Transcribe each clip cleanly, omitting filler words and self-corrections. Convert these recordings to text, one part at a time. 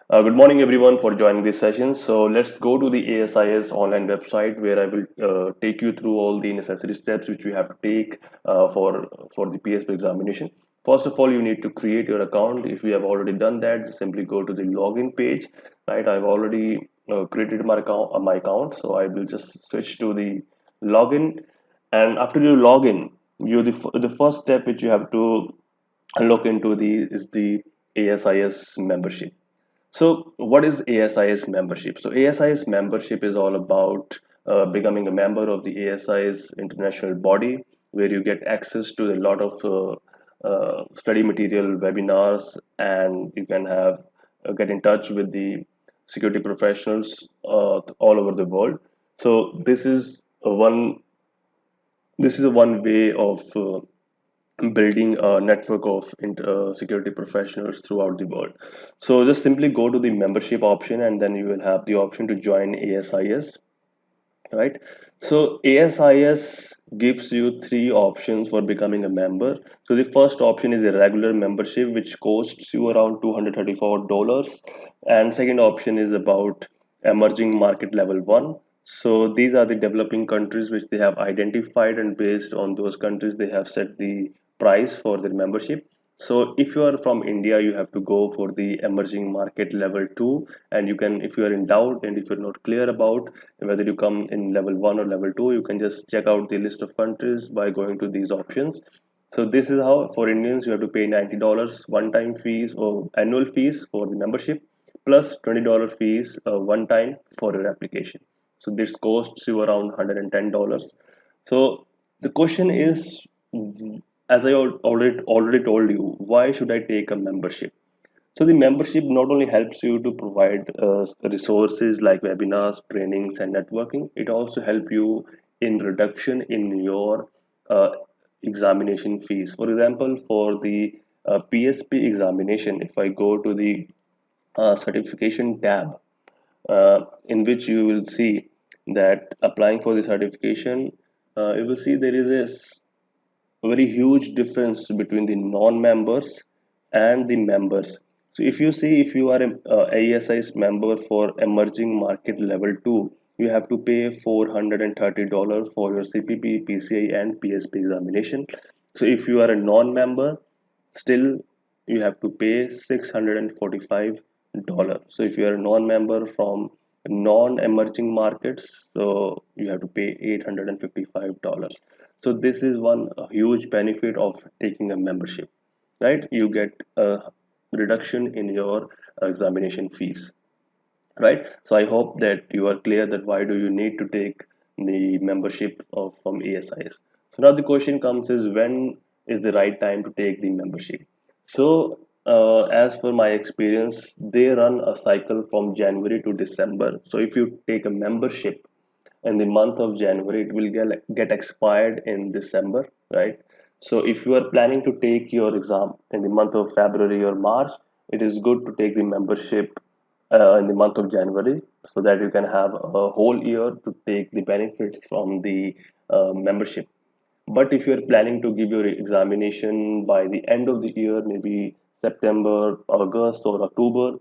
Good morning, everyone, for joining this session. So let's go to the ASIS online website where I will take you through all the necessary steps which you have to take for the PSP examination. First of all, you need to create your account. If you have already done that, just simply go to the login page. Right, I've already created my account, so I will just switch to the login. And after you log in, the first step which you have to look into the ASIS membership. So, what is ASIS membership? So, ASIS membership is all about becoming a member of the ASIS international body, where you get access to a lot of study material, webinars, and you can have get in touch with the security professionals all over the world. So, this is a one way of building a network of security professionals throughout the world. So just simply go to the membership option and then you will have the option to join ASIS, right? So ASIS gives you three options for becoming a member. So the first option is a regular membership, which costs you around $234, and second option is about emerging market level 1. So these are the developing countries which they have identified, and based on those countries they have set the price for their membership. So if you are from India, you have to go for the emerging market level 2, and you can, if you are in doubt and if you're not clear about whether you come in level 1 or level 2, you can just check out the list of countries by going to these options. So this is how for Indians you have to pay $90 one-time fees or annual fees for the membership, plus $20 fees one time for your application. So this costs you around $110. So the question is, as I already told you, why should I take a membership? So the membership not only helps you to provide resources like webinars, trainings, and networking. It also helps you in reduction in your uh, examination fees. For example, for the PSP examination, if I go to the certification tab, in which you will see that applying for the certification, you will see there is a very huge difference between the non-members and the members. So if you see, if you are a ASIS member for emerging market level 2, you have to pay $430 for your CPP, PCI, and PSP examination. So if you are a non-member, still you have to pay $645. So if you are a non-member from non-emerging markets, so you have to pay $855. So this is one huge benefit of taking a membership, right? You get a reduction in your examination fees, right? So I hope that you are clear that why do you need to take the membership from ASIS. So now the question comes is, when is the right time to take the membership? So as per my experience, they run a cycle from January to December. So if you take a membership in the month of January, it will get expired in December, right? So if you are planning to take your exam in the month of February or March, it is good to take the membership in the month of January, so that you can have a whole year to take the benefits from the membership. But if you're planning to give your examination by the end of the year, maybe September, August, or October,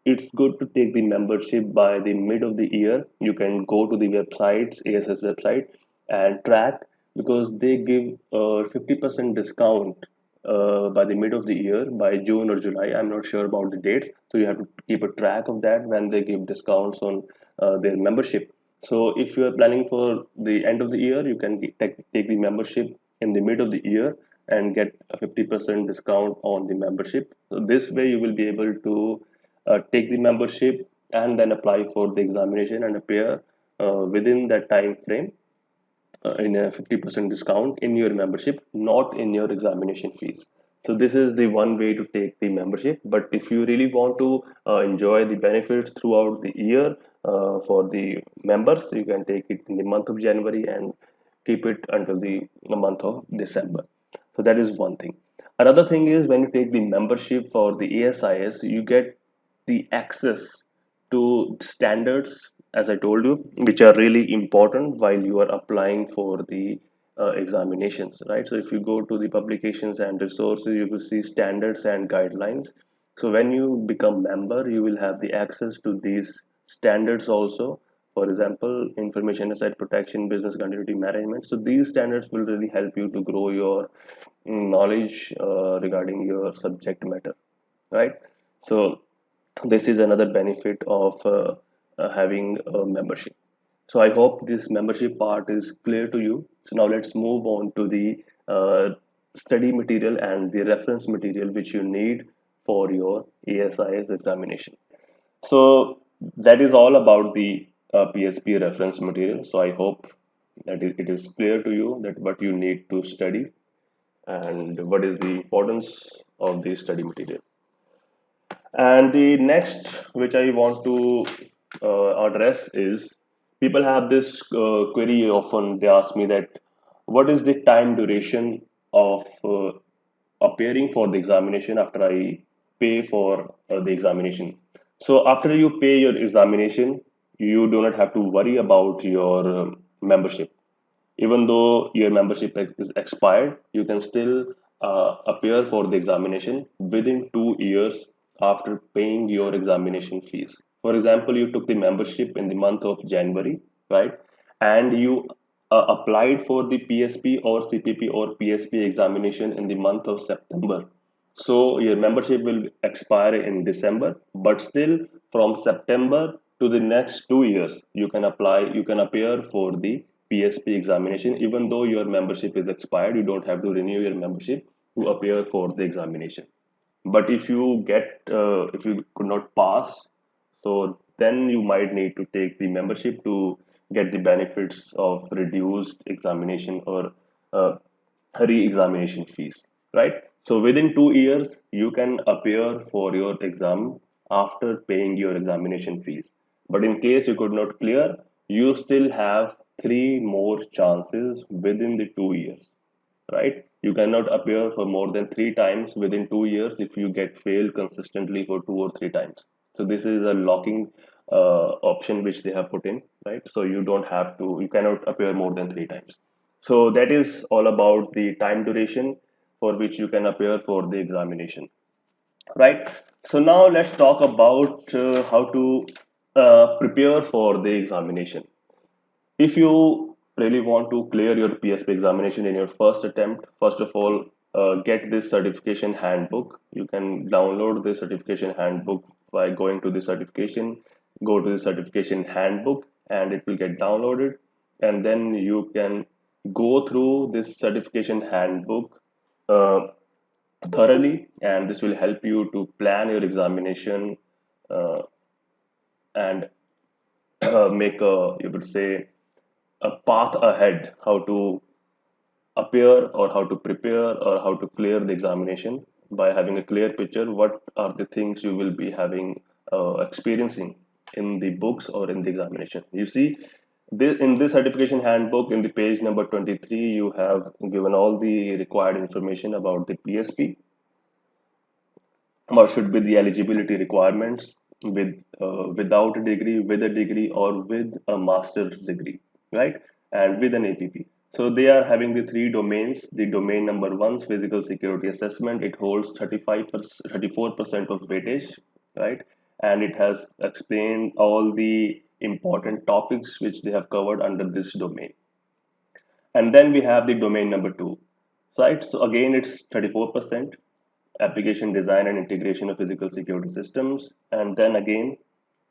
it's good to take the membership by the mid of the year. You can go to the websites, ASS website, and track, because they give a 50% discount by the mid of the year, by June or July. I'm not sure about the dates, so you have to keep a track of that when they give discounts on their membership. So if you are planning for the end of the year, you can take the membership in the mid of the year and get a 50% discount on the membership. So this way you will be able to take the membership and then apply for the examination and appear within that time frame in a 50% discount in your membership, not in your examination fees. So this is the one way to take the membership. But if you really want to enjoy the benefits throughout the year for the members, you can take it in the month of January and keep it until the month of December. So that is one thing. Another thing is, when you take the membership for the ASIS, you get the access to standards, as I told you, which are really important while you are applying for the examinations, right? So if you go to the publications and resources, you will see standards and guidelines. So when you become member, you will have the access to these standards also. For example, information asset protection, business continuity management. So these standards will really help you to grow your knowledge regarding your subject matter, right? So this is another benefit of having a membership. So I hope this membership part is clear to you. So now let's move on to the study material and the reference material which you need for your ASIS examination. So that is all about the PSP reference material. So I hope that it is clear to you that what you need to study and what is the importance of the study material. And the next, which I want to address is people have this query often. They ask me that what is the time duration of appearing for the examination after I pay for the examination. So after you pay your examination, you do not have to worry about your membership. Even though your membership is expired, you can still appear for the examination within 2 years after paying your examination fees. For example, you took the membership in the month of January, right? And you applied for the PSP or CPP or PSP examination in the month of September. So your membership will expire in December, but still from September to the next 2 years, you can appear for the PSP examination. Even though your membership is expired, you don't have to renew your membership to appear for the examination. But if you could not pass, so then you might need to take the membership to get the benefits of reduced examination or uh, re-examination fees, right? So within 2 years, you can appear for your exam after paying your examination fees. But in case you could not clear, you still have three more chances within the 2 years, right? You cannot appear for more than three times within 2 years if you get failed consistently for two or three times. So this is a locking option which they have put in, right? So you cannot appear more than three times. So that is all about the time duration for which you can appear for the examination, right? So now let's talk about how to prepare for the examination. If you really want to clear your PSP examination in your first attempt, first of all, get this certification handbook. You can download the certification handbook by going to the certification, go to the certification handbook, and it will get downloaded. And then you can go through this certification handbook uh, thoroughly, and this will help you to plan your examination uh, and make a, you would say, a path ahead how to appear or how to prepare or how to clear the examination by having a clear picture what are the things you will be having experiencing in the books or in the examination. You see, in this certification handbook in the page number 23, you have given all the required information about the PSP, what should be the eligibility requirements with without a degree, with a degree, or with a master's degree, right? And with an APP. So they are having the three domains. The domain number one, physical security assessment, it holds 35%, 34% of weightage, right? And it has explained all the important topics which they have covered under this domain. And then we have the domain number two, right? So again, it's 34% application design and integration of physical security systems. And then again,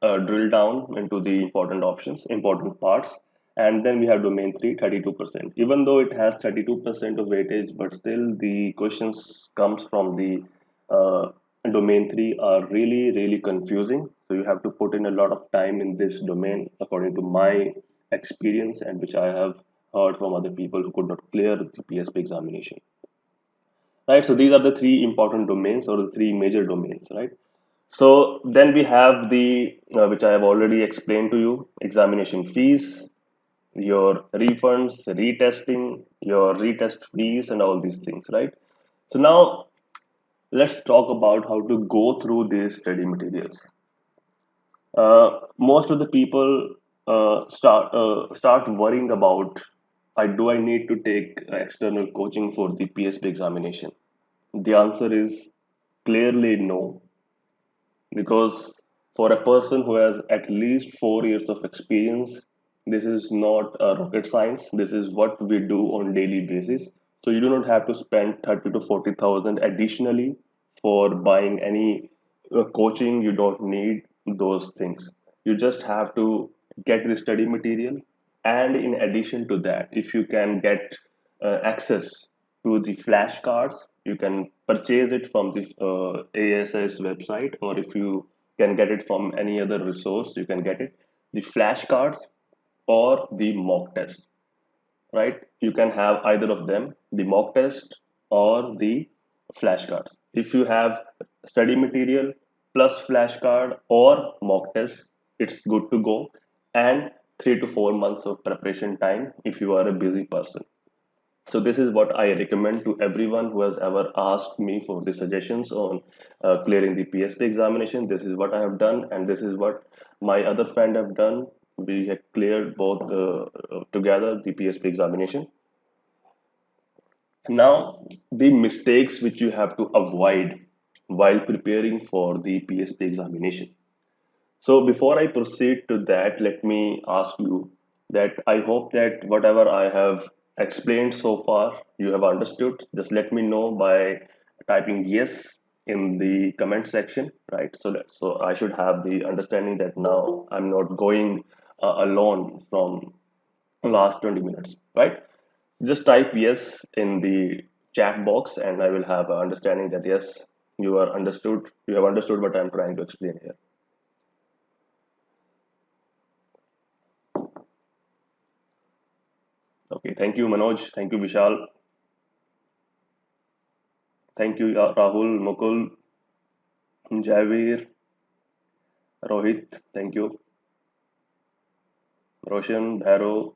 drill down into the important options, important parts. And then we have domain three, 32%. Even though it has 32% of weightage, but still the questions comes from the uh, domain three are really, really confusing. So you have to put in a lot of time in this domain, according to my experience and which I have heard from other people who could not clear the PSP examination, right? So these are the three important domains or the three major domains, right? So then we have the which I have already explained to you, examination fees, your refunds, retesting, your retest fees, and all these things, right? So now let's talk about how to go through these study materials. Most of the people start worrying about, do I need to take external coaching for the PSP examination? The answer is clearly no. because for a person who has at least 4 years of experience, this is not rocket science. This is what we do on daily basis. So you do not have to spend 30 to 40,000 additionally for buying any coaching. You don't need those things. You just have to get the study material, and in addition to that, if you can get access to the flashcards, you can purchase it from the ASIS website, or if you can get it from any other resource, you can get it. The flashcards or the mock test, right? You can have either of them, the mock test or the flashcards. If you have study material plus flashcard or mock test, it's good to go. And 3 to 4 months of preparation time if you are a busy person. So this is what I recommend to everyone who has ever asked me for the suggestions on clearing the PSP examination. This is what I have done, and this is what my other friend have done. We have cleared both together the PSP examination. Now, the mistakes which you have to avoid while preparing for the PSP examination. So before I proceed to that, let me ask you that I hope that whatever I have explained so far, you have understood. Just let me know by typing yes in the comment section, right? So I should have the understanding that now I'm not going alone from last 20 minutes, right? Just type yes in the chat box, and I will have an understanding that yes, you have understood what I'm trying to explain here. Okay, thank you, Manoj. Thank you, Vishal. Thank you, Rahul, Mukul, Javir, Rohit. Thank you, Roshan, Bhairo.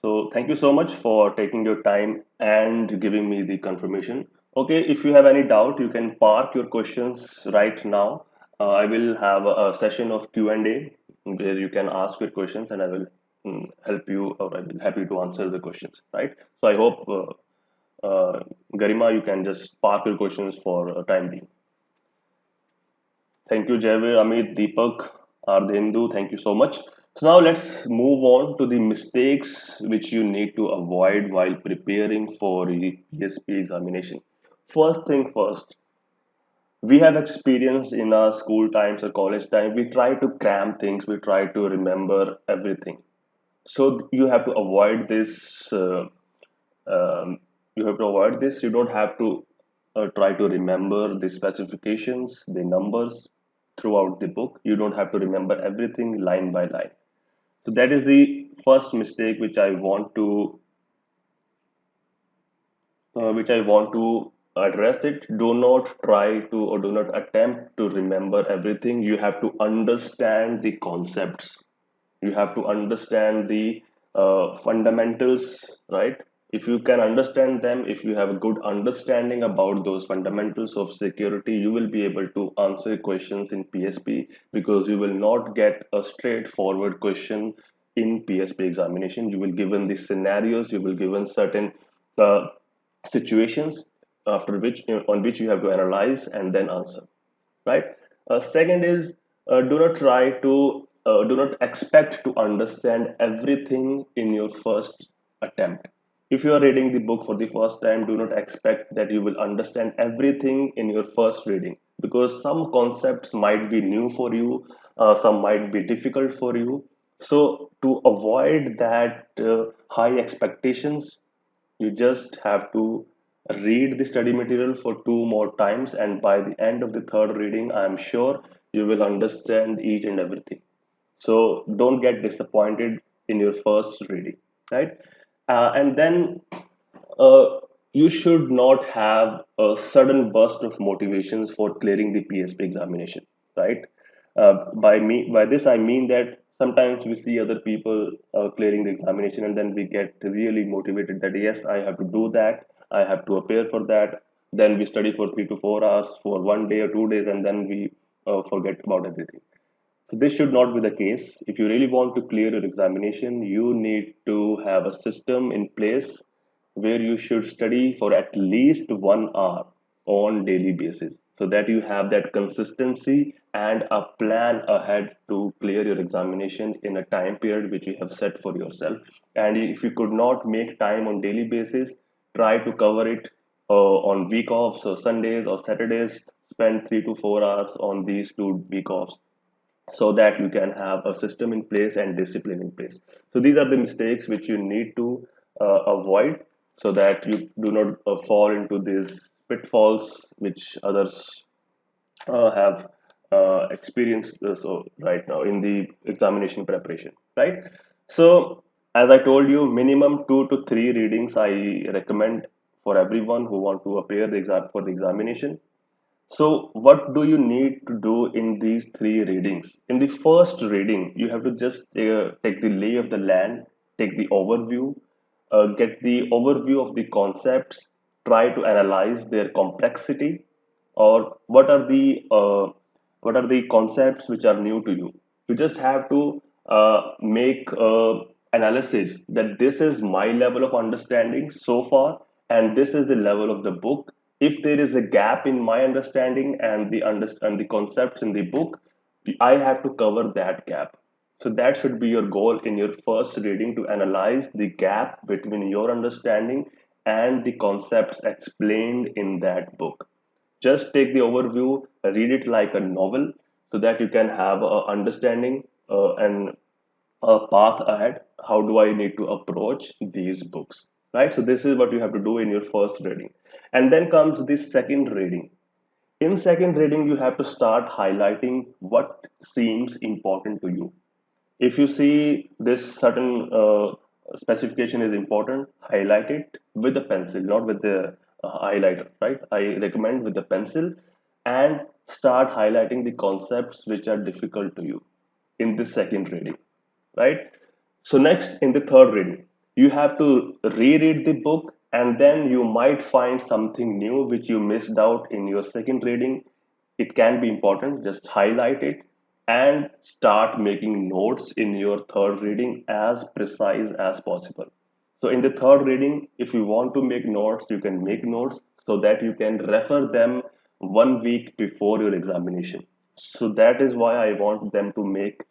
So, thank you so much for taking your time and giving me the confirmation. Okay, if you have any doubt, you can park your questions right now. I will have a session of Q&A where you can ask your questions, and I will help you, or I will happy to answer the questions, right? So, I hope Garima, you can just park your questions for time being. Thank you, Javier, Amit, Deepak, Ardhendu. Thank you so much. So now let's move on to the mistakes which you need to avoid while preparing for the PSP examination. First thing first, we have experienced in our school times or college time, we try to cram things, we try to remember everything. So you have to avoid this. You have to avoid this. You don't have to try to remember the specifications, the numbers throughout the book. You don't have to remember everything line by line. So that is the first mistake which I want to address it. Do not try to, or do not attempt to remember everything. You have to understand the concepts. You have to understand the fundamentals, right? If you can understand them, if you have a good understanding about those fundamentals of security, you will be able to answer questions in PSP, because you will not get a straightforward question in PSP examination. You will given the scenarios, you will given certain uh, situations after which on which you have to analyze and then answer, right? Second is, do not expect to understand everything in your first attempt. If you are reading the book for the first time, do not expect that you will understand everything in your first reading, because some concepts might be new for you, some might be difficult for you. So to avoid that high expectations, you just have to read the study material for two more times, and by the end of the third reading, I am sure you will understand each and everything. So don't get disappointed in your first reading, right? And then uh, you should not have a sudden burst of motivations for clearing the PSP examination, right? By this I mean that sometimes we see other people clearing the examination, and then we get really motivated that yes, I have to do that, I have to appear for that. Then we study for 3 to 4 hours for one day or 2 days, and then we forget about everything. So this should not be the case. If you really want to clear your examination, you need to have a system in place where you should study for at least 1 hour on daily basis. so that you have that consistency and a plan ahead to clear your examination in a time period which you have set for yourself. And if you could not make time on daily basis, try to cover it on week offs, so Sundays or Saturdays. Spend 3 to 4 hours on these 2 week offs so that you can have a system in place and discipline in place. So these are the mistakes which you need to avoid, so that you do not fall into these pitfalls which others have experienced so right now in the examination preparation, right? So as I told you, minimum 2 to 3 readings I recommend for everyone who want to appear the exam for the examination. So, what do you need to do in these 3 readings? In the first reading, you have to just take the lay of the land, take the overview, get the overview of the concepts, try to analyze their complexity, or what are the concepts which are new to you. You just have to make analysis that this is my level of understanding so far, and this is the level of the book. If there is a gap in my understanding and the concepts in the book, I have to cover that gap. So that should be your goal in your first reading, to analyze the gap between your understanding and the concepts explained in that book. Just take the overview, read it like a novel, so that you can have a understanding and a path ahead. How do I need to approach these books, right? So this is what you have to do in your first reading. And then comes the second reading. In second reading, you have to start highlighting what seems important to you. If you see this certain specification is important, highlight it with a pencil, not with the highlighter, right? I recommend with the pencil, and start highlighting the concepts which are difficult to you in the second reading, right? So next, in the third reading, you have to reread the book, and then you might find something new which you missed out in your second reading. It can be important, just highlight it and start making notes in your third reading as precise as possible. So in the third reading, if you want to make notes, you can make notes so that you can refer them 1 week before your examination. So that is why I want them to make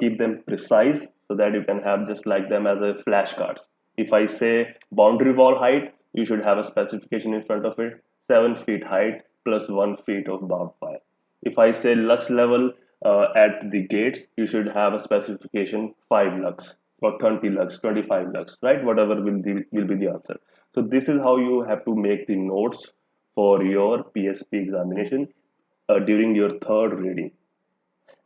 keep them precise, so that you can have just like them as a flashcards. If I say boundary wall height, you should have a specification in front of it: 7 feet height plus 1 feet of barbed wire. If I say lux level at the gates, you should have a specification 5 lux or 20 lux, 25 lux, right? Whatever will be the answer. So this is how you have to make the notes for your PSP examination during your third reading.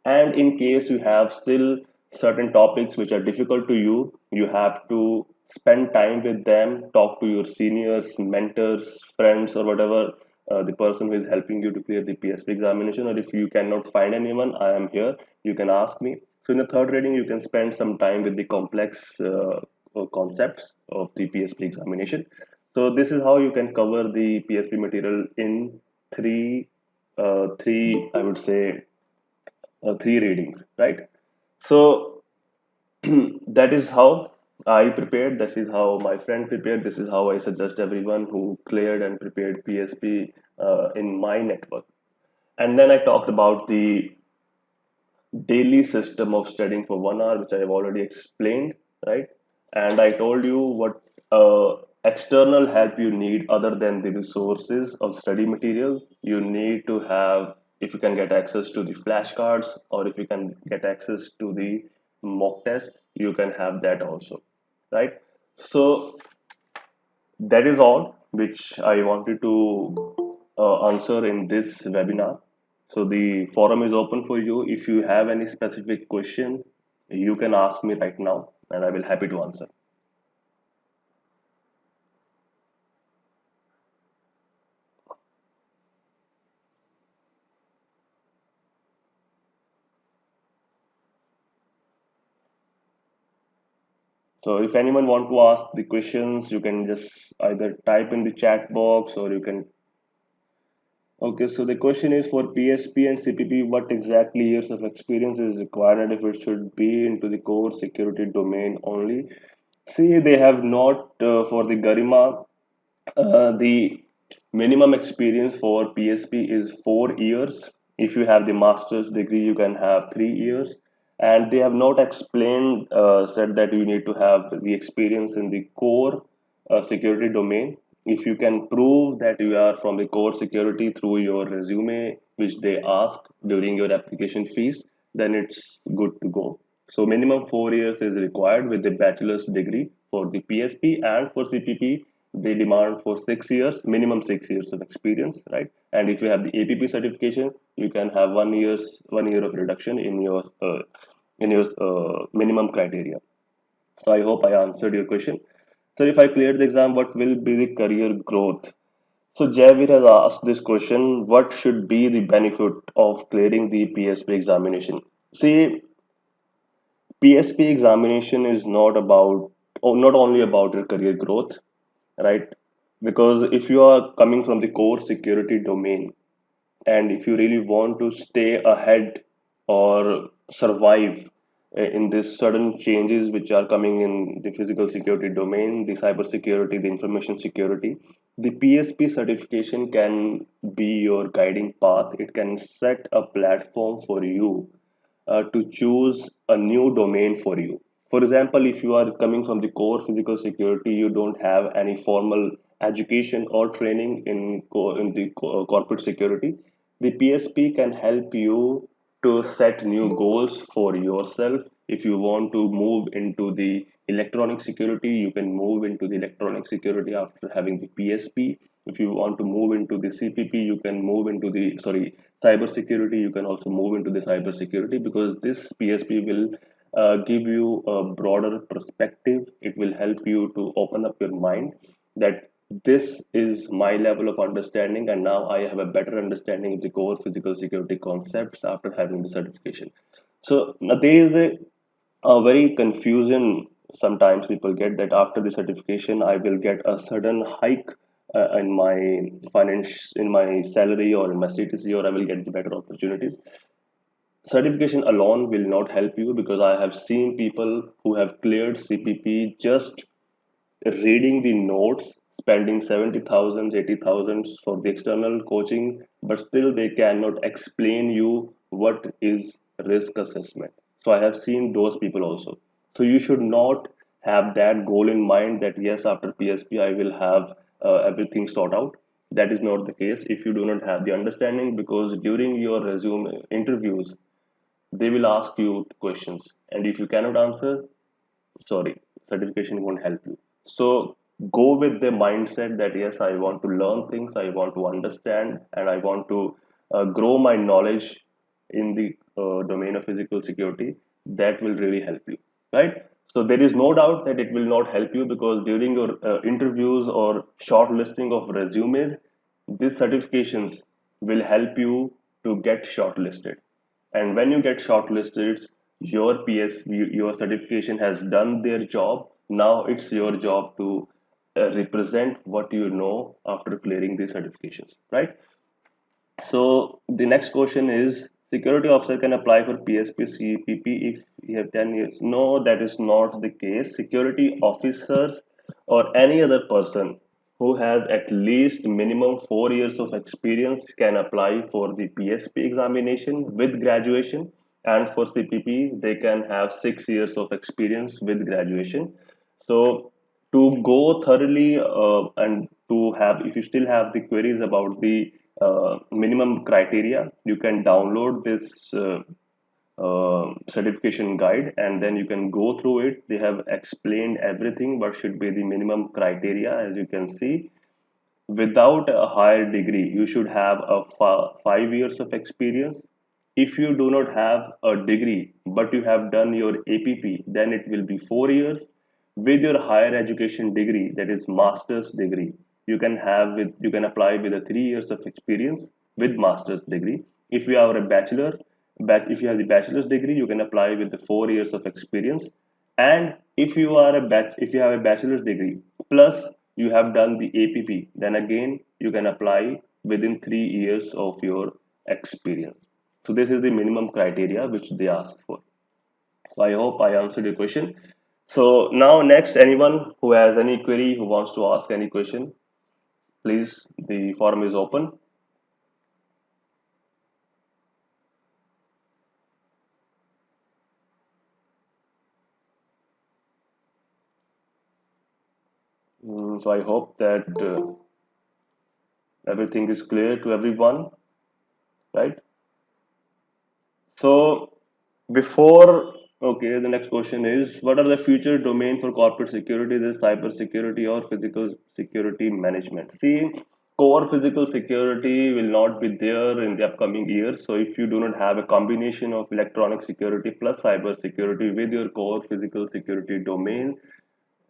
And in case you have still certain topics which are difficult to you, you have to spend time with them, talk to your seniors, mentors, friends, or whatever, the person who is helping you to clear the PSP examination. Or if you cannot find anyone, I am here, you can ask me. So in the third reading, you can spend some time with the complex concepts of the PSP examination. So this is how you can cover the PSP material in three, I would say, 3 readings, right? So that is how I prepared. This is how my friend prepared. This is how I suggest everyone who cleared and prepared PSP in my network. And then I talked about the daily system of studying for 1 hour, which I have already explained, right? And I told you what external help you need other than the resources of study material. You need to have, if you can get access to the flashcards, or if you can get access to the mock test, you can have that also, right? So that is all which I wanted to answer in this webinar. So the forum is open for you. If you have any specific question, you can ask me right now, and I will happy to answer. So if anyone want to ask the questions, you can just either type in the chat box, or you can. Okay, so the question is, for PSP and CPP, what exactly years of experience is required, and if it should be into the core security domain only? See, they have not for the Garima, the Minimum experience for PSP is 4 years. If you have the master's degree, you can have 3 years. And they have not explained, said that you need to have the experience in the core security domain. If you can prove that you are from the core security through your resume, which they ask during your application fees, then it's good to go. So minimum 4 years is required with the bachelor's degree for the PSP, and for CPP they demand for 6 years, minimum 6 years of experience, right? And if you have the APP certification, you can have 1 year of reduction in your minimum criteria. So I hope I answered your question. So if I clear the exam, what will be the career growth? So Javir has asked this question: what should be the benefit of clearing the PSP examination? See, PSP examination is not only about your career growth, right? Because if you are coming from the core security domain, and if you really want to stay ahead or survive in these sudden changes which are coming in the physical security domain, the cyber security, the information security, the PSP certification can be your guiding path. It can set a platform for you to choose a new domain for you. For example, if you are coming from the core physical security, you don't have any formal education or training in the corporate security, the PSP can help you to set new goals for yourself. If you want to move into the electronic security, you can move into the electronic security after having the PSP. If you want to move into the CPP, you can move into the, sorry, cyber security. You can also move into the cyber security, because this PSP will give you a broader perspective. It will help you to open up your mind that this is my level of understanding, and now I have a better understanding of the core physical security concepts after having the certification. So now there is a very confusion. Sometimes people get that after the certification I will get a sudden hike in my finance, in my salary, or in my CTC, or I will get the better opportunities. Certification alone will not help you, because I have seen people who have cleared CPP just reading the notes, spending 70,000, 80,000 for the external coaching, but still they cannot explain you what is risk assessment. So I have seen those people also. So you should not have that goal in mind that yes, after PSP I will have everything sorted out. That is not the case if you do not have the understanding, because during your resume interviews they will ask you questions, and if you cannot answer, sorry, certification won't help you. So go with the mindset that yes, I want to learn things, I want to understand, and I want to grow my knowledge in the domain of physical security. That will really help you, right? So there is no doubt that it will not help you, because during your interviews or shortlisting of resumes, these certifications will help you to get shortlisted. And when you get shortlisted, your your certification has done their job. Now it's your job to represent what you know after clearing these certifications, right? So the next question is, security officer can apply for PSP CPP if you have 10 years. No, that is not the case. Security officers or any other person who has at least minimum 4 years of experience can apply for the PSP examination with graduation, and for CPP they can have 6 years of experience with graduation. So to go thoroughly and to have, if you still have the queries about the minimum criteria, you can download this certification guide, and then you can go through it. They have explained everything what should be the minimum criteria. As you can see, without a higher degree you should have a 5 years of experience. If you do not have a degree but you have done your APP, then it will be 4 years. With your higher education degree, that is master's degree, you can apply with a 3 years of experience with master's degree. If you are a if you have the bachelor's degree, you can apply with the 4 years of experience. And if you are if you have a bachelor's degree plus you have done the APP, then again you can apply within 3 years of your experience. So this is the minimum criteria which they ask for. So I hope I answered your question. So now next, anyone who has any query, who wants to ask any question, Please, the forum is open. So I hope that everything is clear to everyone, right? So before, okay, the next question is, what are the future domain for corporate security? Is it cyber security or physical security management? See, core physical security will not be there in the upcoming years. So if you do not have a combination of electronic security plus cyber security with your core physical security domain,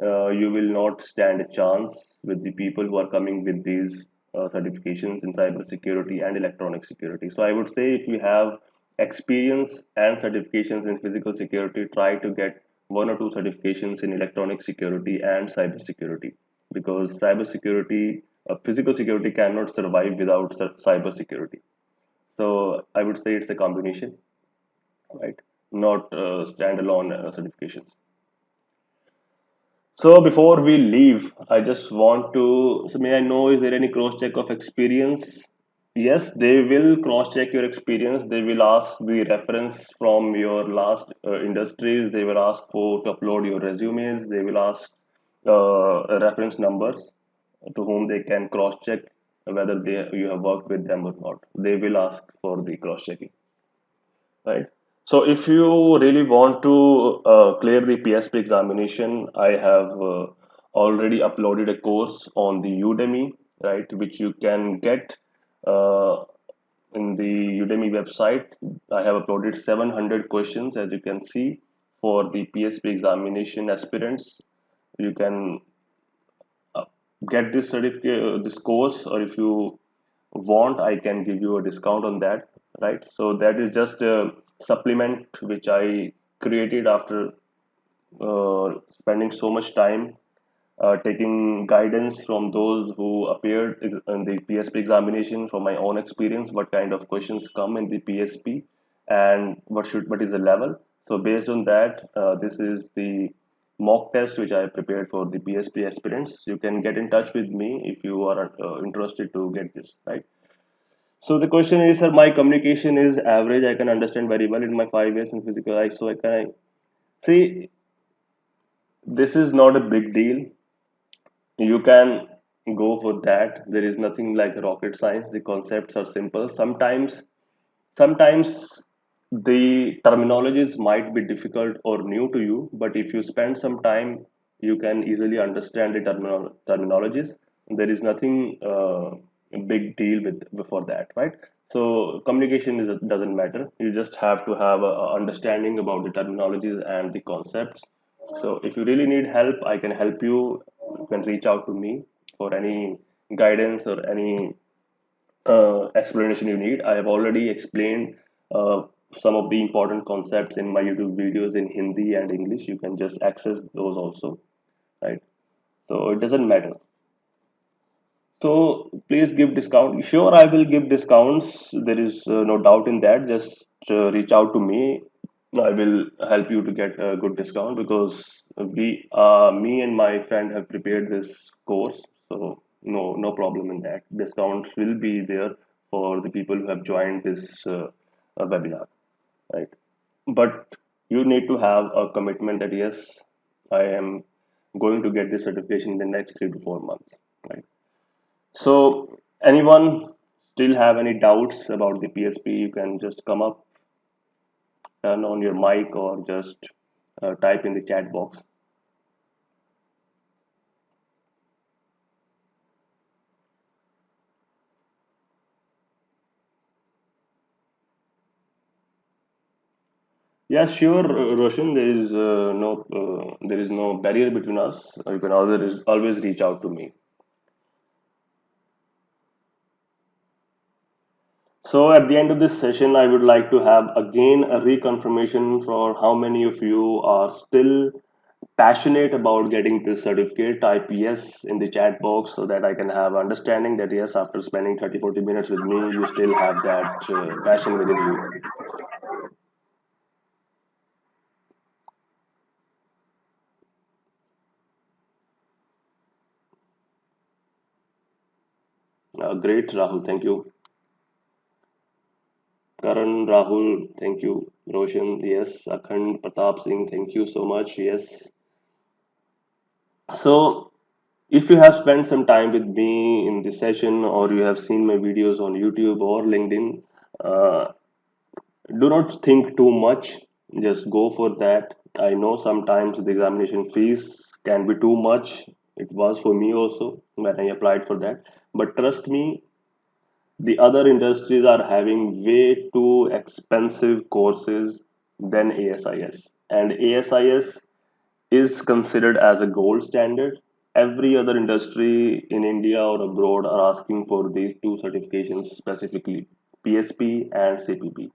you will not stand a chance with the people who are coming with these certifications in cybersecurity and electronic security. So I would say if you have experience and certifications in physical security, try to get one or two certifications in electronic security and cybersecurity, because cybersecurity, physical security cannot survive without cybersecurity. So I would say it's a combination, right? Not standalone certifications. So before we leave, I just want to, so may I know, is there any cross check of experience? Yes, they will cross check your experience. They will ask the reference from your last industries. They will ask for to upload your resumes. They will ask reference numbers to whom they can cross check whether you have worked with them or not. They will ask for the cross checking, right? So if you really want to clear the PSP examination, I have already uploaded a course on the Udemy, right, which you can get uh, in the Udemy website. I have uploaded 700 questions, as you can see, for the PSP examination aspirants. You can uh, get this certificate, this course, or if you want, I can give you a discount on that, right? So that is just a supplement which I created after spending so much time taking guidance from those who appeared in the PSP examination, from my own experience, what kind of questions come in the PSP and what is the level. So based on that, this is the mock test which I prepared for the PSP aspirants. You can get in touch with me if you are interested to get this, right? So the question is, sir, my communication is average. I can understand very well in my 5 years in physical life. So I can see, this is not a big deal. You can go for that. There is nothing like rocket science. The concepts are simple. Sometimes the terminologies might be difficult or new to you, but if you spend some time, you can easily understand the terminologies. There is nothing big deal with before that, right? So communication doesn't matter. You just have to have a understanding about the terminologies and the concepts. So if you really need help, I can help you. You can reach out to me for any guidance or any explanation you need. I have already explained some of the important concepts in my YouTube videos in Hindi and English. You can just access those also, right? So it doesn't matter. So please give discount. Sure, I will give discounts. There is no doubt in that. Just reach out to me. I will help you to get a good discount, because me and my friend have prepared this course. So no problem in that. Discounts will be there for the people who have joined this webinar, right? But you need to have a commitment that yes, I am going to get this certification in the next 3 to 4 months, right? So, anyone still have any doubts about the PSP? You can just come up, turn on your mic, or just type in the chat box. Yes, sure, Roshan. There is no barrier between us. You can always reach out to me. So at the end of this session, I would like to have again a reconfirmation for how many of you are still passionate about getting this certificate. Type yes in the chat box so that I can have understanding that yes, after spending 30 to 40 minutes with me, you still have that passion within you. Great, Rahul. Thank you. Karan, Rahul, thank you. Roshan, yes. Akhand, Pratap Singh, thank you so much. Yes. So, if you have spent some time with me in this session, or you have seen my videos on YouTube or LinkedIn, uh, do not think too much. Just go for that. I know sometimes the examination fees can be too much. It was for me also when I applied for that. But trust me, the other industries are having way too expensive courses than ASIS. And ASIS is considered as a gold standard. Every other industry in India or abroad are asking for these two certifications specifically, PSP and CPP.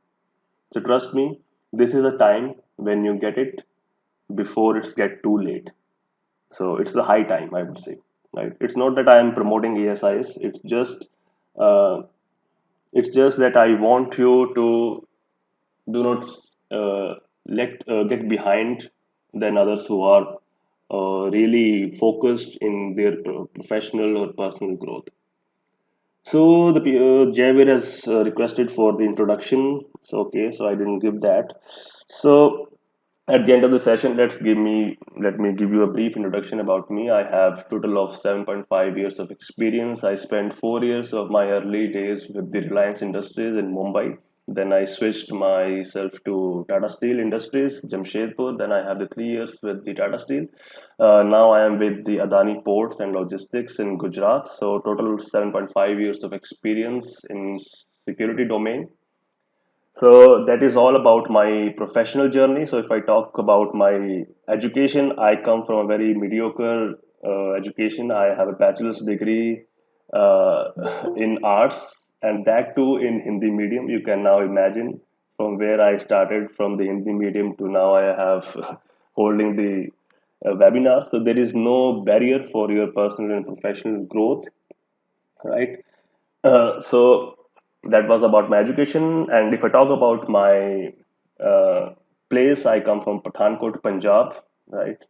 So trust me, this is a time when you get it before it's get too late. So it's the high time, I would say. Right? It's not that I am promoting ASIS. Uh, it's just that I want you to do not let get behind than others who are really focused in their professional or personal growth. So the Javier has requested for the introduction. So okay, so I didn't give that. So at the end of the session, let me give you a brief introduction about me. I have total of 7.5 years of experience. I spent 4 years of my early days with the Reliance Industries in Mumbai. Then I switched myself to Tata Steel Industries, Jamshedpur. Then I have the 3 years with the Tata Steel. Now I am with the Adani Ports and Logistics in Gujarat. So total 7.5 years of experience in security domain. So that is all about my professional journey. So if I talk about my education, I come from a very mediocre education. I have a bachelor's degree uh, in arts, and that too in Hindi medium. You can now imagine from where I started from the Hindi medium to now I have holding the webinar. So there is no barrier for your personal and professional growth, right? So that was about my education. And if I talk about my uh, place, I come from Pathankot, Punjab, right?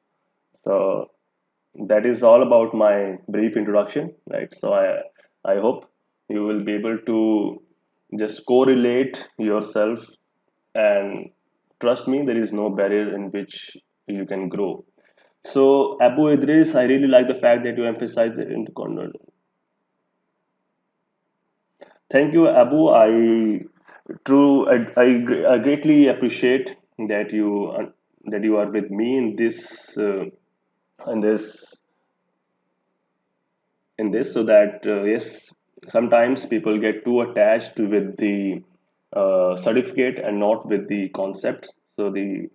So that is all about my brief introduction, right? So I hope you will be able to just correlate yourself and trust me, there is no barrier in which you can grow. So Abu Idris, I really like the fact that you emphasize the intercontinental. Thank you, Abu. I greatly appreciate that you are with me in this so that yes, sometimes people get too attached with the certificate and not with the concepts. So the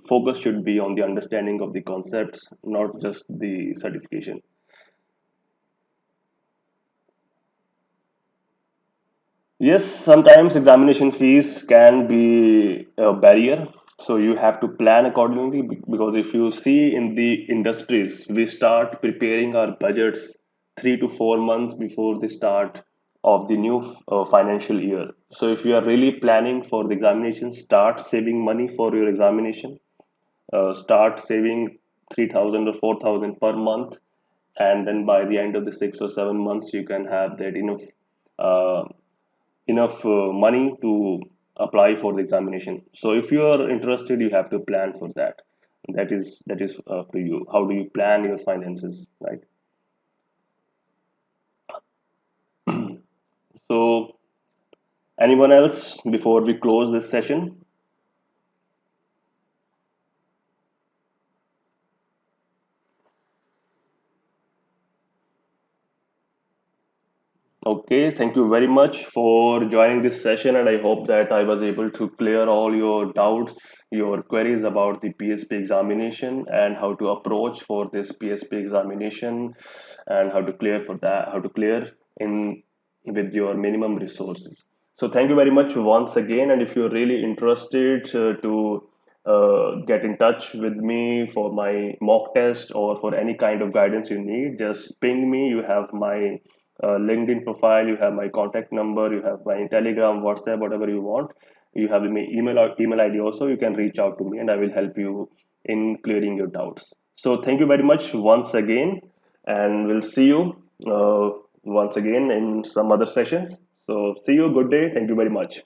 focus should be on the understanding of the concepts, not just the certification. Yes, sometimes examination fees can be a barrier. So you have to plan accordingly because if you see in the industries, we start preparing our budgets 3 to 4 months before the start of the new financial year. So if you are really planning for the examination, start saving money for your examination. Start saving 3,000 or 4,000 per month, and then by the end of the 6 or 7 months, you can have that uh, enough money to apply for the examination. So if you are interested, you have to plan for that. That is for you. How do you plan your finances, right? So anyone else before we close this session? Okay, thank you very much for joining this session, and I hope that I was able to clear all your doubts, your queries about the PSP examination and how to approach for this PSP examination and how to clear in with your minimum resources. So thank you very much once again, and if you're really interested to get in touch with me for my mock test or for any kind of guidance you need, just ping me. You have my LinkedIn profile, you have my contact number, you have my Telegram, WhatsApp, whatever you want. You have my email ID also. You can reach out to me, and I will help you in clearing your doubts. So thank you very much once again, and we'll see you once again in some other sessions. So see you. Good day. Thank you very much.